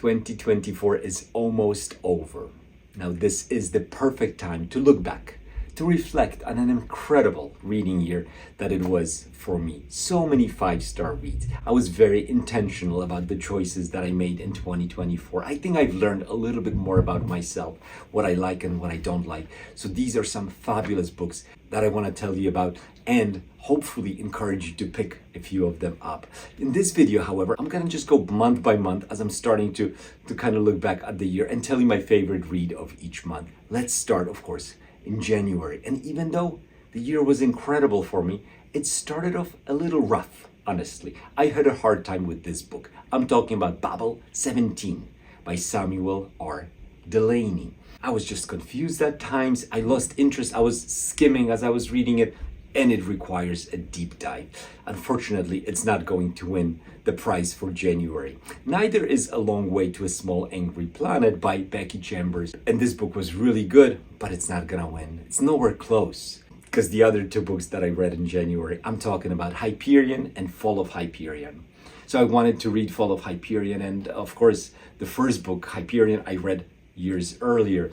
2024 is almost over. Now, this is the perfect time to look back, to reflect on an incredible reading year that it was for me. So many five-star reads. I was very intentional about the choices that I made in 2024. I think I've learned a little bit more about myself, what I like and what I don't like. So these are some fabulous books that I want to tell you about and hopefully encourage you to pick a few of them up. In this video, however, I'm gonna just go month by month as I'm starting to kind of look back at the year and tell you my favorite read of each month. Let's start, of course, in January. And even though the year was incredible for me, it started off a little rough, honestly. I had a hard time with this book. I'm talking about Babel 17 by Samuel R. Delaney. I was just confused at times. I lost interest. I was skimming as I was reading it, and it requires a deep dive. Unfortunately, it's not going to win the prize for January. Neither is A Long Way to a Small Angry Planet by Becky Chambers. And this book was really good, but it's not gonna win. It's nowhere close. Because the other two books that I read in January, I'm talking about Hyperion and Fall of Hyperion. So I wanted to read Fall of Hyperion, and of course, the first book, Hyperion, I read years earlier.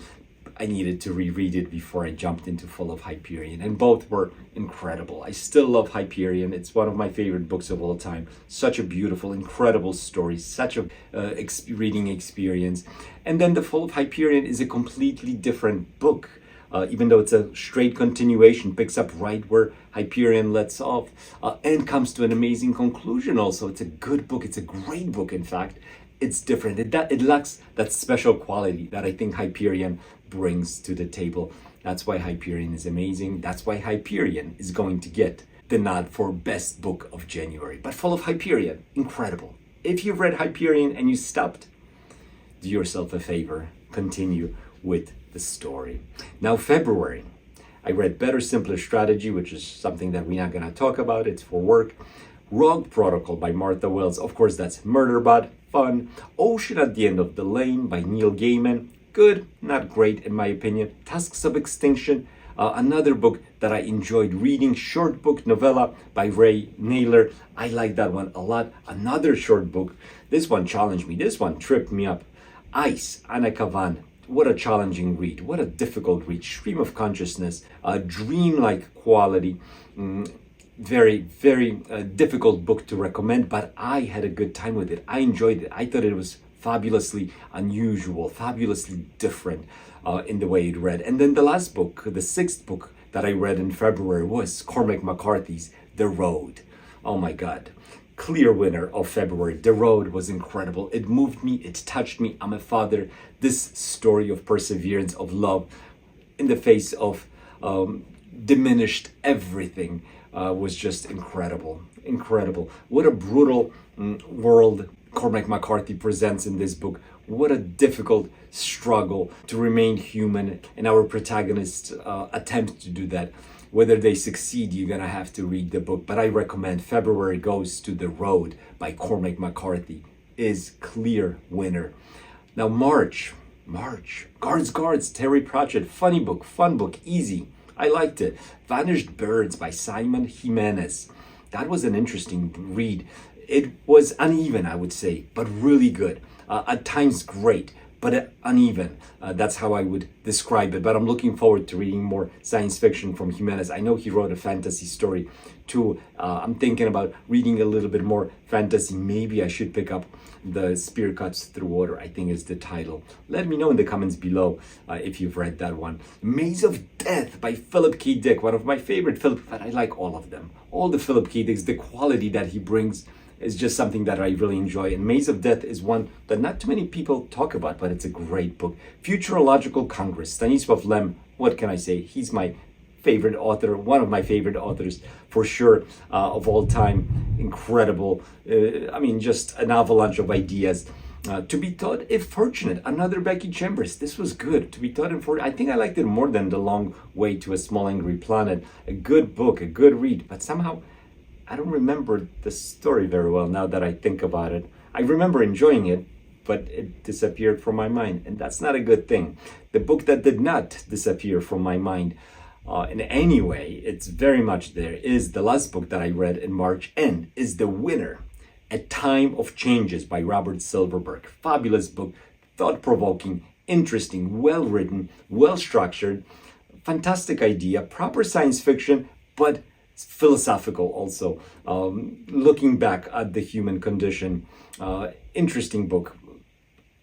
I needed to reread it before I jumped into Fall of Hyperion, and both were incredible. I still love Hyperion. It's one of my favorite books of all time. Such a beautiful, incredible story, such a reading experience. And then the Fall of Hyperion is a completely different book. Even though it's a straight continuation, picks up right where Hyperion lets off, and comes to an amazing conclusion also. It's a good book. It's a great book, in fact. It's different. It lacks that special quality that I think Hyperion brings to the table. That's why Hyperion is amazing. That's why Hyperion is going to get the nod for best book of January. But Fall of Hyperion, incredible. If you've read Hyperion and you stopped, do yourself a favor. Continue with the story. Now, February, I read Better, Simpler Strategy, which is something that we're not going to talk about. It's for work. Rogue Protocol by Martha Wells. Of course, that's Murderbot. Fun. Ocean at the End of the Lane by Neil Gaiman. Good, not great in my opinion. Tasks of Extinction, another book that I enjoyed reading. Short book novella by Ray Naylor. I like that one a lot. Another short book. This one challenged me. This one tripped me up. Ice, Anna Kavan. What a challenging read. What a difficult read. Stream of consciousness. Dreamlike quality. Very, very difficult book to recommend, but I had a good time with it. I enjoyed it. I thought it was fabulously unusual, fabulously different in the way it read. And then the last book, the sixth book that I read in February was Cormac McCarthy's The Road. Oh my God. Clear winner of February. The Road was incredible. It moved me. It touched me. I'm a father. This story of perseverance, of love in the face of diminished everything was just incredible. Incredible. What a brutal world Cormac McCarthy presents in this book. What a difficult struggle to remain human, and our protagonists attempt to do that. Whether they succeed, you're gonna have to read the book, but I recommend February Goes to the Road by Cormac McCarthy is clear winner. Now March, Guards, Terry Pratchett, funny book, fun book, easy. I liked it. Vanished Birds by Simon Jimenez. That was an interesting read. It was uneven, I would say, but really good. At times great, but uneven. That's how I would describe it. But I'm looking forward to reading more science fiction from Jimenez. I know he wrote a fantasy story too. I'm thinking about reading a little bit more fantasy. Maybe I should pick up The Spear Cuts Through Water, I think is the title. Let me know in the comments below if you've read that one. Maze of Death by Philip K. Dick, one of my favorite Philip, but I like all of them. All the Philip K. Dicks, the quality that he brings is just something that I really enjoy. And Maze of Death is one that not too many people talk about, but it's a great book. Futurological Congress, Stanisław Lem, what can I say? He's my favorite author, one of my favorite authors for sure of all time. Incredible. I mean, just an avalanche of ideas. To Be Taught If Fortunate, another Becky Chambers. This was good. To Be Taught If Fortunate. I think I liked it more than The Long Way to a Small Angry Planet. A good book, a good read, but somehow I don't remember the story very well now that I think about it. I remember enjoying it, but it disappeared from my mind, and that's not a good thing. The book that did not disappear from my mind in any way, it's very much there, is the last book that I read in March and is the winner A Time of Changes by Robert Silverberg. Fabulous book, thought-provoking, interesting, well-written, well-structured, fantastic idea, proper science fiction, but philosophical also. Looking back at the human condition, interesting book.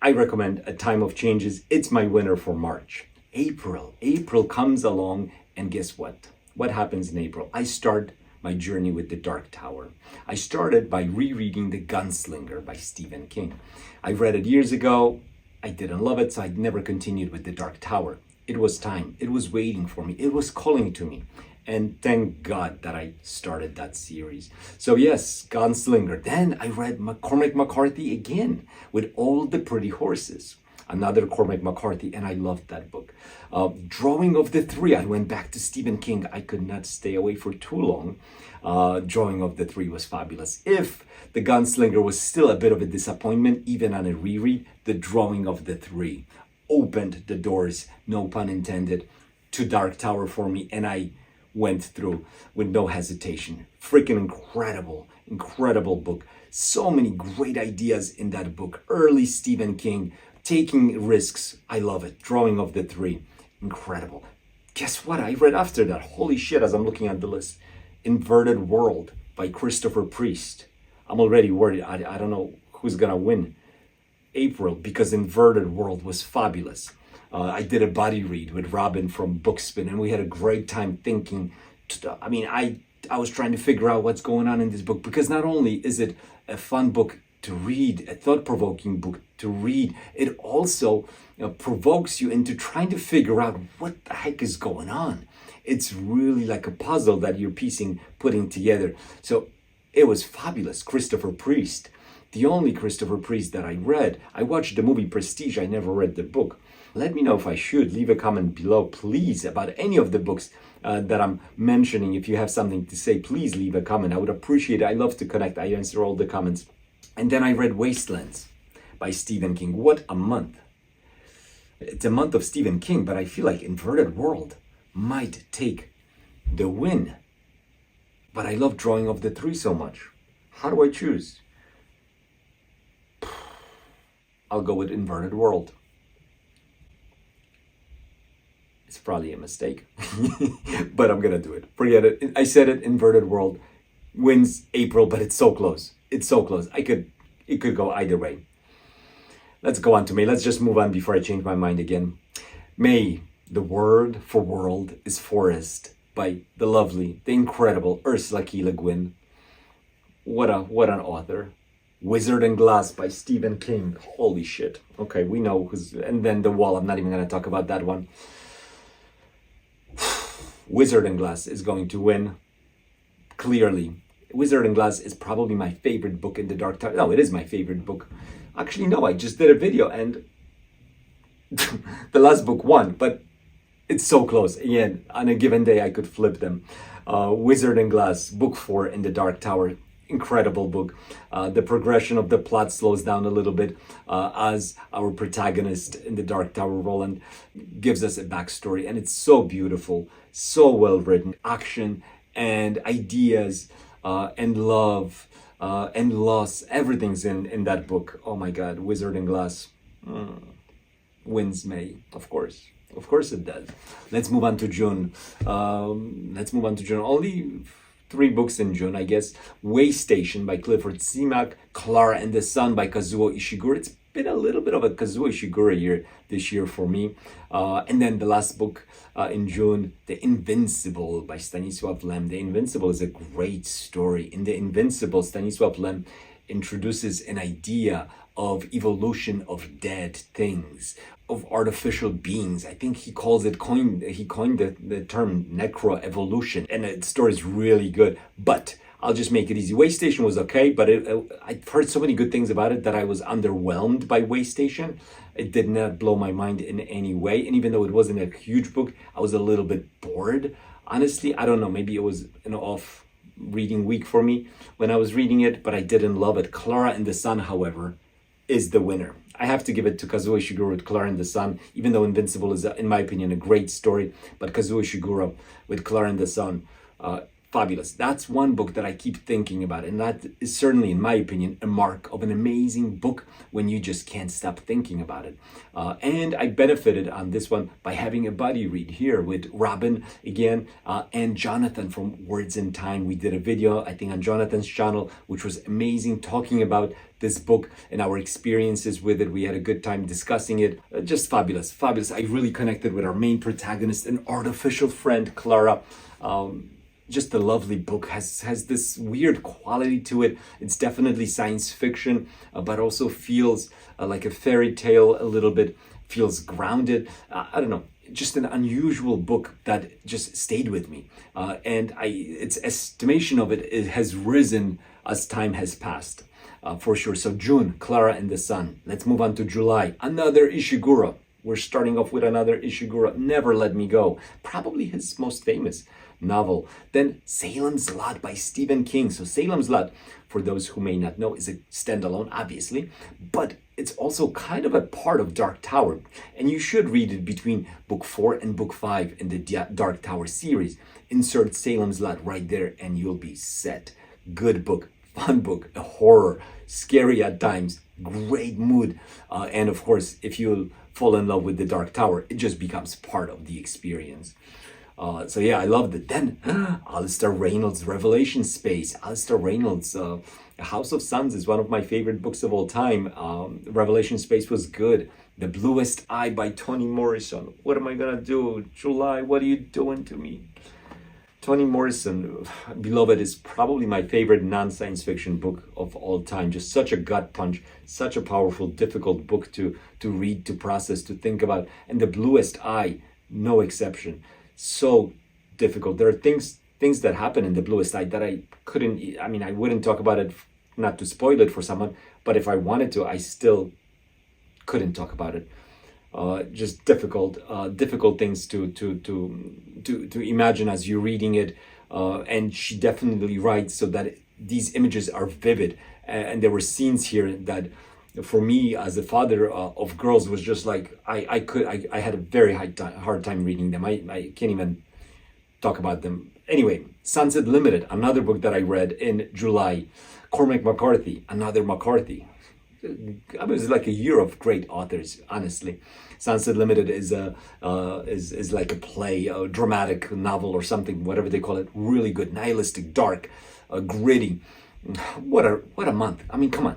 I recommend A Time of Changes. It's my winner for March. April comes along, and guess what? What happens in April? I start my journey with The Dark Tower. I started by rereading The Gunslinger by Stephen King. I read it years ago. I didn't love it, so I never continued with The Dark Tower. It was time. It was waiting for me. It was calling to me. And thank God that I started that series. So yes, Gunslinger. Then I read Cormac McCarthy again with All the Pretty Horses. Another Cormac McCarthy, and I loved that book. Drawing of the Three. I went back to Stephen King. I could not stay away for too long. Drawing of the Three was fabulous. If The Gunslinger was still a bit of a disappointment, even on a reread, the Drawing of the Three opened the doors, no pun intended, to Dark Tower for me, and I went through with no hesitation. Freaking incredible book. So many great ideas in that book. Early Stephen King, taking risks. I love it. Drawing of the Three, incredible. Guess what I read after that? Holy shit, as I'm looking at the list. Inverted World by Christopher Priest. I'm already worried. I don't know who's gonna win April, because Inverted World was fabulous. I did a buddy read with Robin from Bookspin, and we had a great time thinking. I was trying to figure out what's going on in this book, because not only is it a fun book to read, a thought-provoking book to read, it also provokes you into trying to figure out what the heck is going on. It's really like a puzzle that you're putting together. So it was fabulous. Christopher Priest, the only Christopher Priest that I read. I watched the movie Prestige. I never read the book. Let me know if I should. Leave a comment below, please, about any of the books that I'm mentioning. If you have something to say, please leave a comment. I would appreciate it. I love to connect. I answer all the comments. And then I read Wastelands by Stephen King. What a month. It's a month of Stephen King, but I feel like Inverted World might take the win. But I love Drawing of the Three so much. How do I choose? I'll go with Inverted World. It's probably a mistake, but I'm gonna do it. Forget it. I said it. Inverted World wins April, but it's so close. It's so close. It could go either way. Let's go on to May. Let's just move on before I change my mind again. May. The word for world is forest by the lovely, the incredible Ursula K. Le Guin. What an author. Wizard and Glass by Stephen King. Holy shit. Okay, we know who's. And then The Wall. I'm not even gonna talk about that one. Wizard and Glass is going to win, clearly. Wizard and Glass is probably my favorite book in the Dark Tower. No, it is my favorite book. Actually, no, I just did a video and the last book won, but it's so close. Again, on a given day, I could flip them. Wizard and Glass, book 4 in the Dark Tower. Incredible book. The progression of the plot slows down a little bit as our protagonist in the Dark Tower, Roland, gives us a backstory, and it's so beautiful, so well written. Action and ideas and love and loss, everything's in that book. Oh my God, Wizard and Glass wins May, of course. Of course it does. Let's move on to June. Only 3 books in June, I guess. Way Station by Clifford Seamak, Clara and the Sun by Kazuo Ishiguro. It's been a little bit of a Kazuo Ishiguro year this year for me. And then the last book in June, The Invincible by Stanisław Lem. The Invincible is a great story. In The Invincible, Stanisław Lem introduces an idea of evolution of dead things, of artificial beings. I think he coined the term necroevolution, and the story is really good. But I'll just make it easy. Way Station was okay, but I've heard so many good things about it that I was underwhelmed by Way Station. It did not blow my mind in any way, and even though it wasn't a huge book, I was a little bit bored. Honestly, I don't know, maybe it was an off reading week for me when I was reading it, but I didn't love it. Clara and the Sun, however, is the winner. I have to give it to Kazuo Ishiguro with Clara and the Sun, even though Invincible is, in my opinion, a great story. But Kazuo Ishiguro with Clara and the Sun, fabulous. That's one book that I keep thinking about, and that is certainly, in my opinion, a mark of an amazing book when you just can't stop thinking about it. And I benefited on this one by having a buddy read here with Robin again and Jonathan from Words in Time. We did a video, I think, on Jonathan's channel, which was amazing, talking about this book and our experiences with it. We had a good time discussing it. Just fabulous, fabulous. I really connected with our main protagonist, an artificial friend, Clara. Just a lovely book, has this weird quality to it. It's definitely science fiction, but also feels like a fairy tale a little bit, feels grounded. I don't know, just an unusual book that just stayed with me. And its estimation of it has risen as time has passed, for sure. So June, Clara and the Sun. Let's move on to July. Another Ishiguro. We're starting off with another Ishiguro, Never Let Me Go, probably his most famous novel. Then Salem's Lot by Stephen King. So Salem's Lot, for those who may not know, is a standalone, obviously, but it's also kind of a part of Dark Tower. And you should read it between book 4 and book 5 in the Dark Tower series. Insert Salem's Lot right there and you'll be set. Good book, fun book, a horror, scary at times, great mood. And of course, if you fall in love with the Dark Tower, it just becomes part of the experience. So yeah, I loved it. Then Alistair Reynolds' Revelation Space. Alistair Reynolds' House of Suns is one of my favorite books of all time. Revelation Space was good. The Bluest Eye by Toni Morrison. What am I gonna do? July, what are you doing to me? Toni Morrison, Beloved, is probably my favorite non-science fiction book of all time. Just such a gut punch, such a powerful, difficult book to read, to process, to think about. And The Bluest Eye, no exception. So difficult. There are things that happen in The Bluest Eye that I wouldn't talk about it, not to spoil it for someone, but if I wanted to, I still couldn't talk about it. Just difficult things to imagine as you're reading it. And she definitely writes so that these images are vivid. And there were scenes here that, for me as a father of girls, was just like I had a very hard time reading them. I can't even talk about them. Anyway, Sunset Limited, another book that I read in July. Cormac McCarthy, another McCarthy. It was like a year of great authors, honestly. Sunset Limited is like a play, a dramatic novel or something, whatever they call it. Really good, nihilistic, dark, gritty. What a month. I mean, come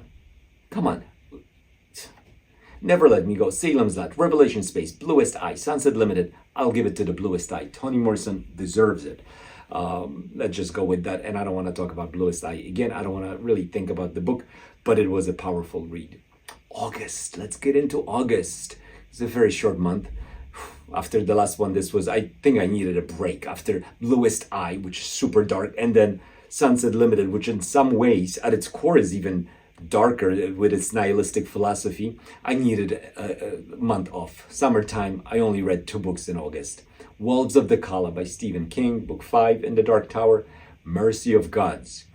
on. Never Let Me Go, Salem's Lot, Revelation Space, Bluest Eye, Sunset Limited. I'll give it to The Bluest Eye. Toni Morrison deserves it. Let's just go with that. And I don't want to talk about Bluest Eye again. I don't want to really think about the book, but it was a powerful read. August. Let's get into August. It's a very short month. After the last one, I think I needed a break after Bluest Eye, which is super dark, and then Sunset Limited, which in some ways at its core is even darker with its nihilistic philosophy. I needed a month off. Summertime. I only read 2 books in August. Wolves of the Kala by Stephen King, book 5 in the Dark Tower. Mercy of Gods.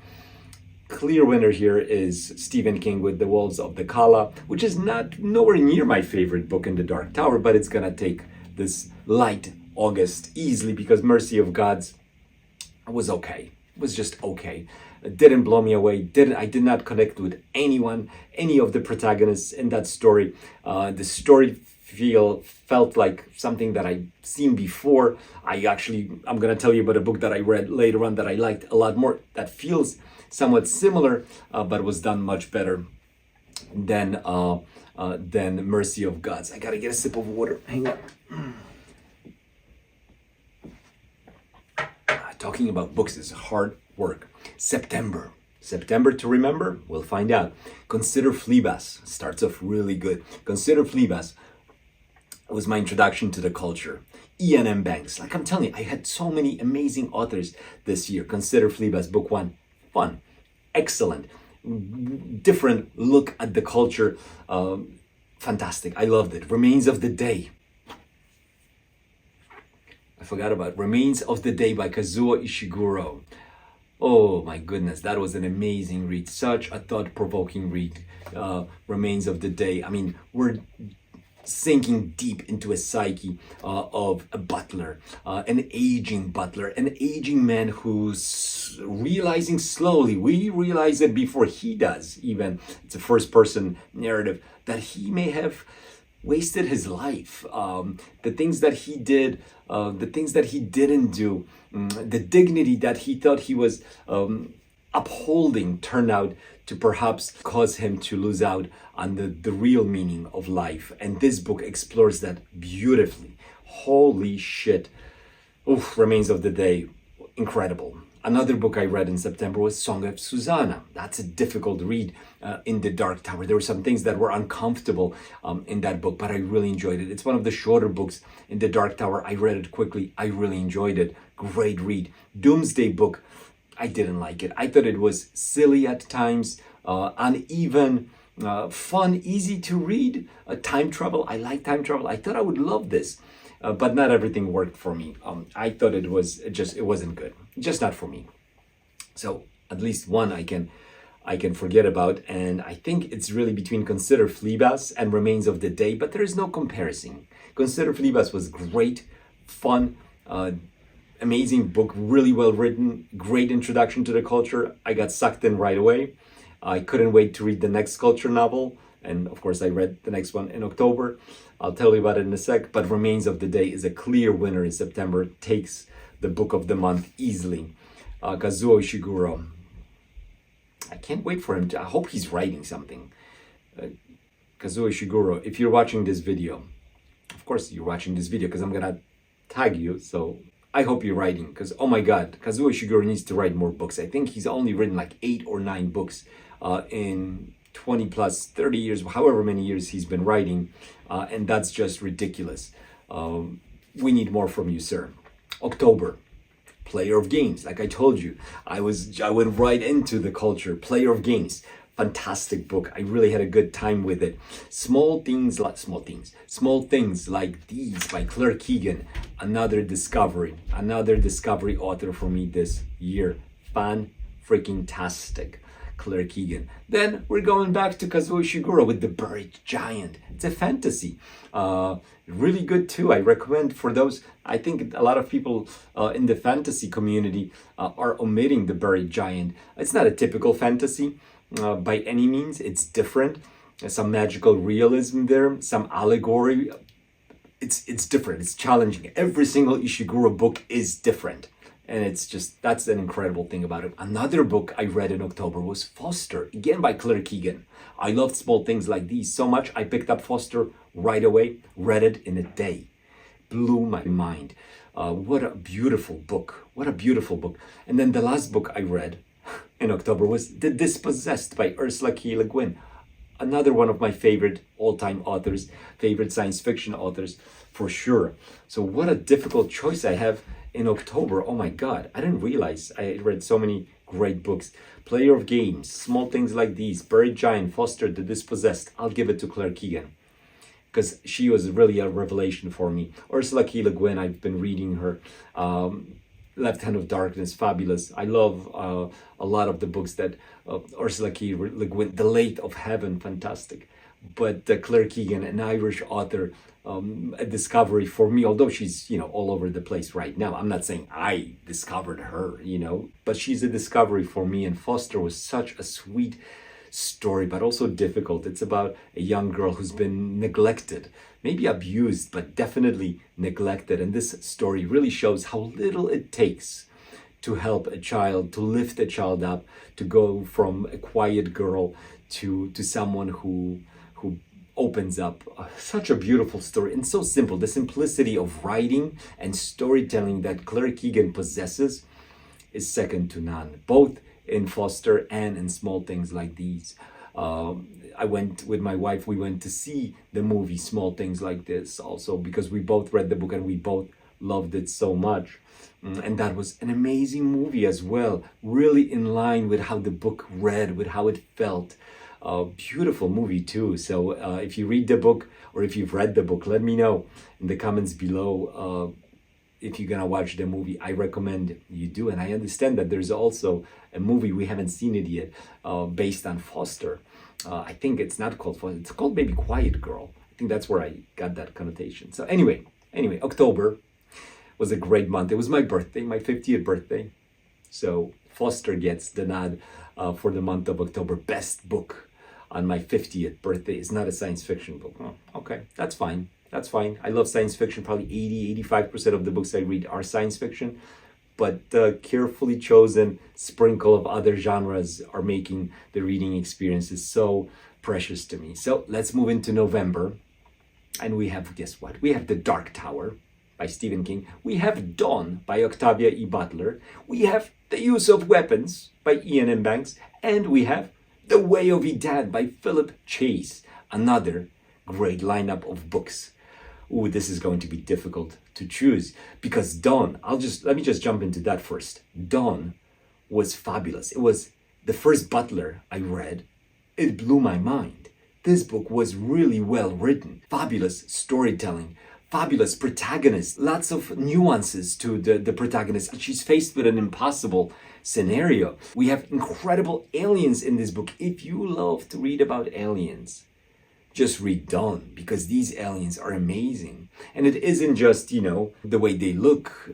Clear winner here is Stephen King with The Wolves of the Kala, which is nowhere near my favorite book in the Dark Tower, but it's gonna take this light August easily because Mercy of Gods was okay. It was just okay. It didn't blow me away. I did not connect with anyone, any of the protagonists in that story. The story felt like something that I've seen before. I'm going to tell you about a book that I read later on that I liked a lot more, that feels somewhat similar, but was done much better than Mercy of Gods. I got to get a sip of water. Hang on. Talking about books is hard work. September to remember? We'll find out. Consider Fleabag. Starts off really good. Consider Fleabag was my introduction to the culture. Ian M. Banks. Like I'm telling you, I had so many amazing authors this year. Consider Fleabag, book 1. Fun. Excellent. Different look at the culture. Fantastic. I loved it. Remains of the Day. I forgot about Remains of the Day by Kazuo Ishiguro. Oh my goodness, that was an amazing read. Such a thought-provoking read. Remains of the Day. I mean, we're sinking deep into a psyche of a butler, an aging butler, an aging man who's realizing slowly, we realize it before he does even, it's a first person narrative, that he may have wasted his life. The things that he did, the things that he didn't do, the dignity that he thought he was upholding turned out to perhaps cause him to lose out on the real meaning of life. And this book explores that beautifully. Holy shit. Oof, Remains of the Day, incredible. Another book I read in September was Song of Susanna. That's a difficult read in the Dark Tower. There were some things that were uncomfortable in that book, but I really enjoyed it. It's one of the shorter books in the Dark Tower. I read it quickly. I really enjoyed it. Great read. Doomsday Book, I didn't like it. I thought it was silly at times, uneven, fun, easy to read. Time travel, I like time travel. I thought I would love this. But not everything worked for me. I thought it wasn't good. Just not for me. So at least one I can forget about, and I think it's really between Consider Fleabas and Remains of the Day, but there is no comparison. Consider Fleabas was great, fun, amazing book, really well written, great introduction to the culture. I got sucked in right away. I couldn't wait to read the next culture novel. And of course, I read the next one in October. I'll tell you about it in a sec. But Remains of the Day is a clear winner in September. It takes the book of the month easily. Kazuo Ishiguro. I can't wait for him to. I hope he's writing something. Kazuo Ishiguro, if you're watching this video, of course you're watching this video because I'm going to tag you. So I hope you're writing, because oh my God, Kazuo Ishiguro needs to write more books. I think he's only written like 8 or 9 books in 20 plus 30 years, however many years he's been writing, and that's just ridiculous. We need more from you, sir. October, Player of Games. Like I told you, I went right into the culture. Player of Games, fantastic book. I really had a good time with it. Small Things Like These by Claire Keegan, another discovery author for me this year. Fan-freaking-tastic. Claire Keegan. Then we're going back to Kazuo Ishiguro with The Buried Giant. It's a fantasy. Really good too. I recommend for those. I think a lot of people in the fantasy community are omitting The Buried Giant. It's not a typical fantasy by any means. It's different. There's some magical realism there, some allegory. It's different. It's challenging. Every single Ishiguro book is different. And it's just, that's an incredible thing about it. Another book I read in October was Foster, again by Claire Keegan. I loved Small Things Like These so much, I picked up Foster right away, read it in a day. Blew my mind. What a beautiful book. What a beautiful book. And then the last book I read in October was The Dispossessed by Ursula K. Le Guin. Another one of my favorite all-time authors, favorite science fiction authors, for sure. So what a difficult choice I have in October. Oh my God, I didn't realize I read so many great books. Player of Games, Small Things Like These, Buried Giant, Foster, The Dispossessed. I'll give it to Claire Keegan because she was really a revelation for me. Ursula K. Le Guin, I've been reading her. Left Hand of Darkness, fabulous. I love a lot of the books that Ursula K. Le Guin, The Late of Heaven, fantastic. But Claire Keegan, an Irish author, a discovery for me, although she's, all over the place right now. I'm not saying I discovered her, but she's a discovery for me. And Foster was such a sweet story, but also difficult. It's about a young girl who's been neglected, maybe abused, but definitely neglected. And this story really shows how little it takes to help a child, to lift a child up, to go from a quiet girl to someone who opens up. Such a beautiful story and so simple. The simplicity of writing and storytelling that Claire Keegan possesses is second to none, both in Foster and in Small Things Like These. I went with my wife, we went to see the movie Small Things Like This also because we both read the book and we both loved it so much. And that was an amazing movie as well, really in line with how the book read, with how it felt. Beautiful movie too. So if you read the book or if you've read the book, let me know in the comments below if you're gonna watch the movie. I recommend you do. And I understand that there's also a movie, we haven't seen it yet, based on Foster. I think it's not called Foster, it's called maybe Quiet Girl. think that's where I got that connotation. So anyway, October was a great month. It was my birthday, my 50th birthday. So Foster gets the nod for the month of October. Best book on my 50th birthday. It's not a science fiction book. Oh, okay, that's fine. That's fine. I love science fiction. Probably 85% of the books I read are science fiction. But the carefully chosen sprinkle of other genres are making the reading experiences so precious to me. So let's move into November. And we have, guess what? We have The Dark Tower by Stephen King. We have Dawn by Octavia E. Butler. We have The Use of Weapons by Ian M. Banks. And we have The Way of Idan by Philip Chase. Another great lineup of books. Ooh, this is going to be difficult to choose because Dawn, let me just jump into that first. Dawn was fabulous. It was the first Butler I read. It blew my mind. This book was really well written. Fabulous storytelling, fabulous protagonist, lots of nuances to the protagonist. She's faced with an impossible scenario. We have incredible aliens in this book. If you love to read about aliens, just read Dawn, because these aliens are amazing. And it isn't just, the way they look.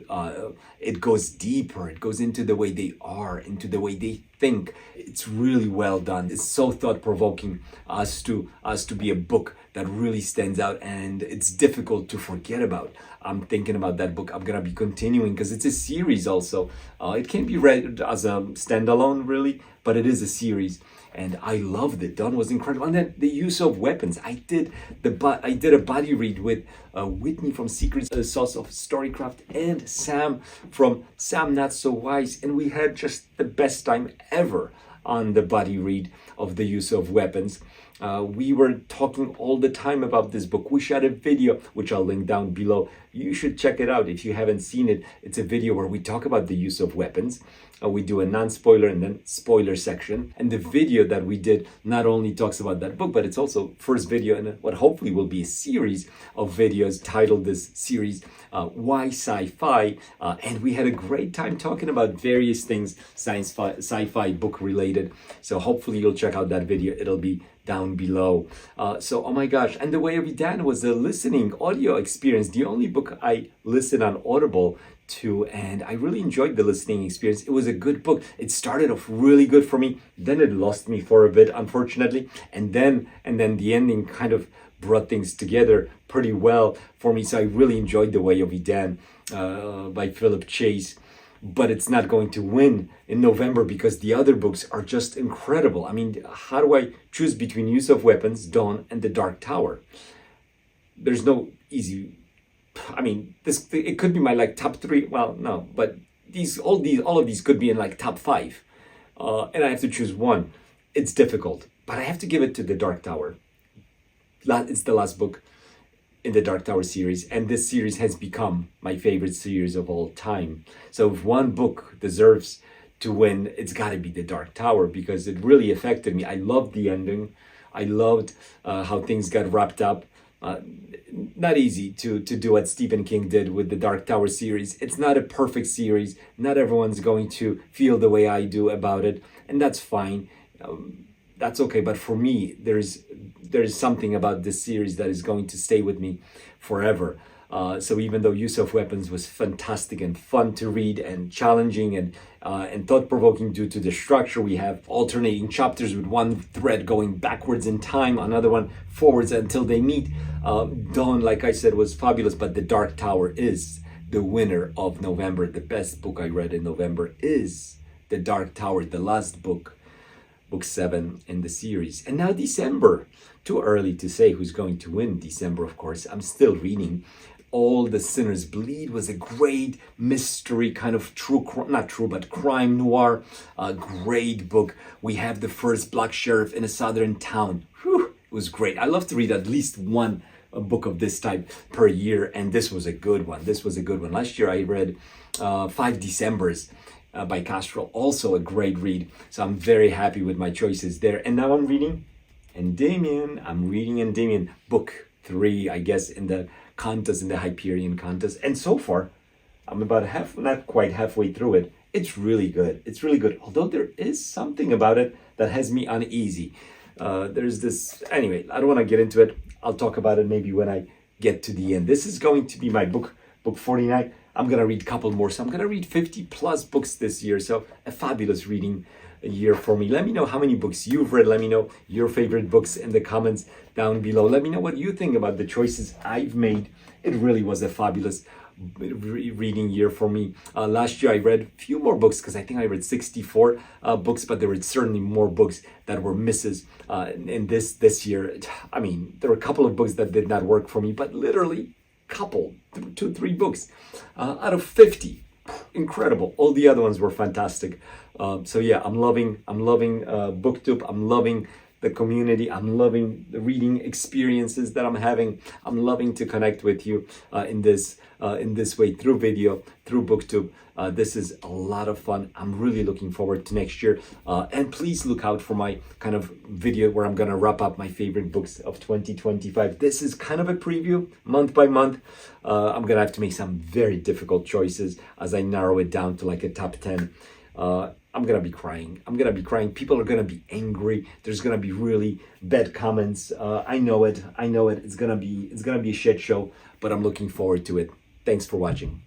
It goes deeper. It goes into the way they are, into the way they think. It's really well done. It's so thought-provoking as to be a book that really stands out, and it's difficult to forget about. I'm thinking about that book. I'm going to be continuing because it's a series also. It can be read as a standalone, really, but it is a series. And I loved it. Dawn was incredible. And then The Use of Weapons. I did a body read with Whitney from Secret Sauce of Storycraft and Sam from Sam Not So Wise. And we had just the best time ever on the body read of The Use of Weapons. We were talking all the time about this book. We shot a video, which I'll link down below. You should check it out if you haven't seen it. It's a video where we talk about The Use of Weapons. We do a non-spoiler and then spoiler section. And the video that we did not only talks about that book, but it's also first video in what hopefully will be a series of videos titled this series, Why Sci-Fi? And we had a great time talking about various things sci-fi book related. So hopefully you'll check out that video. It'll be down below. So, oh my gosh. And The Way of Idan was a listening audio experience. The only book I listened on Audible to, and I really enjoyed the listening experience. It was a good book. It started off really good for me. Then it lost me for a bit, unfortunately. And then the ending kind of brought things together pretty well for me. So I really enjoyed The Way of Idan by Philip Chase. But it's not going to win in November because the other books are just incredible. I mean, how do I choose between Use of Weapons, Dawn, and The Dark Tower? There's no easy. I mean, it could be my top 3. Well, no, but all of these could be in top 5, and I have to choose one. It's difficult, but I have to give it to The Dark Tower. It's the last book in the Dark Tower series, and this series has become my favorite series of all time. So if one book deserves to win, it's got to be The Dark Tower because it really affected me. I loved the ending. I loved how things got wrapped up. Not easy to do what Stephen King did with the Dark Tower series. It's not a perfect series. Not everyone's going to feel the way I do about it, and that's fine. That's okay. But for me, there's something about this series that is going to stay with me forever. So even though Use of Weapons was fantastic and fun to read and challenging and thought-provoking due to the structure, we have alternating chapters with one thread going backwards in time, another one forwards until they meet. Dawn, like I said, was fabulous, but The Dark Tower is the winner of November. The best book I read in November is The Dark Tower, the last book 7 in the series. And now December. Too early to say who's going to win December, of course. I'm still reading. All the Sinners Bleed was a great mystery, kind of crime noir, great book. We have The First Black Sheriff in a Southern Town. Whew, it was great. I love to read at least one book of this type per year, and this was a good one. Last year I read 5 Decembers by Castro, also a great read. So I'm very happy with my choices there. And now I'm reading Endymion. Book 3, I guess, in the contest, in the Hyperion contest. And so far, I'm about not quite halfway through it. It's really good. Although there is something about it that has me uneasy. There's this, anyway, I don't want to get into it. I'll talk about it maybe when I get to the end. This is going to be my book 49. I'm gonna read a couple more, so I'm gonna read 50 plus books this year. So a fabulous reading year for me. Let me know how many books you've read. Let me know your favorite books in the comments down below. Let me know what you think about the choices I've made. It really was a fabulous reading year for me. Last year I read a few more books because I think I read 64 books, but there were certainly more books that were misses in this year. I mean, there were a couple of books that did not work for me, but literally couple, 2-3 books out of 50. Incredible. All the other ones were fantastic. So yeah, I'm loving Booktube. I'm loving the community. I'm loving the reading experiences that I'm having. I'm loving to connect with you in this way, through video, through Booktube. This is a lot of fun. I'm really looking forward to next year. And please look out for my kind of video where I'm gonna wrap up my favorite books of 2025. This is kind of a preview, month by month. I'm gonna have to make some very difficult choices as I narrow it down to like a top 10. I'm gonna be crying. People are gonna be angry. There's gonna be really bad comments. I know it. It's gonna be a shit show, but I'm looking forward to it. Thanks for watching.